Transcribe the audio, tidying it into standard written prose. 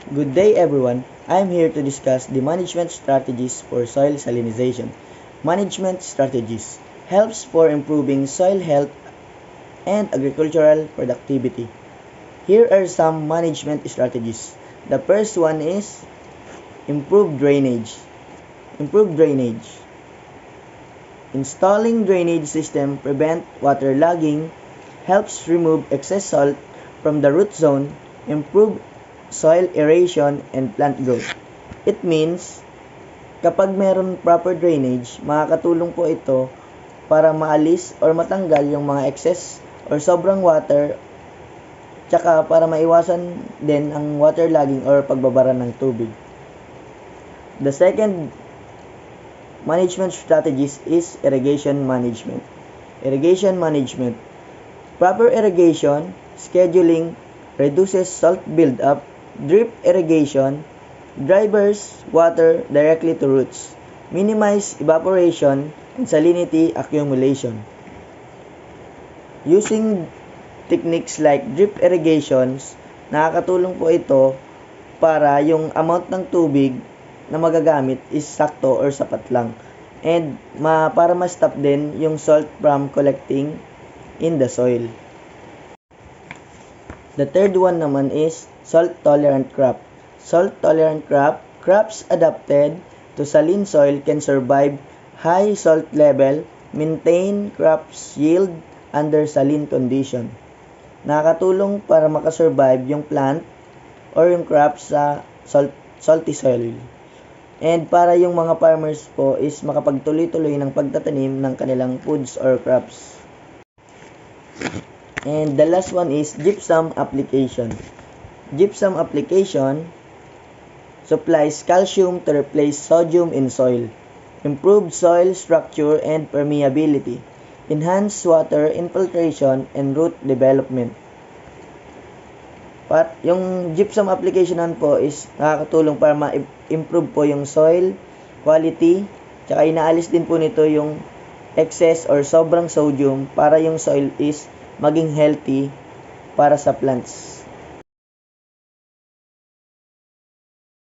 Good day everyone. I am here to discuss the management strategies for soil salinization. Management strategies helps for improving soil health and agricultural productivity. Here are some management strategies. The first one is improved drainage. Improved drainage. Installing drainage system prevent waterlogging, helps remove excess salt from the root zone, improve soil aeration and plant growth. It means, kapag meron proper drainage, makakatulong po ito para maalis or matanggal yung mga excess or sobrang water, tsaka para maiwasan din ang waterlogging or pagbabara ng tubig. The second management strategies is irrigation management. Irrigation management. Proper irrigation, scheduling, reduces salt buildup. Drip irrigation delivers water directly to roots. Minimize evaporation and salinity accumulation. Using techniques like drip irrigations, nakakatulong po ito para yung amount ng tubig na magagamit is sakto or sapat lang. And para ma-stop din yung salt from collecting in the soil. The third one naman is salt-tolerant crop. Salt-tolerant crops adapted to saline soil can survive high salt level, maintain crops yield under saline condition. Nakakatulong para makasurvive yung plant or yung crops sa salty soil. And para yung mga farmers po is makapagtuloy-tuloy ng pagtatanim ng kanilang foods or crops. And the last one is gypsum application. Gypsum application supplies calcium to replace sodium in soil, improve soil structure and permeability, enhance water infiltration and root development. Yung gypsum application po is nakakatulong para ma-improve po yung soil quality, tsaka inaalis din po nito yung excess or sobrang sodium para yung soil is maging healthy para sa plants.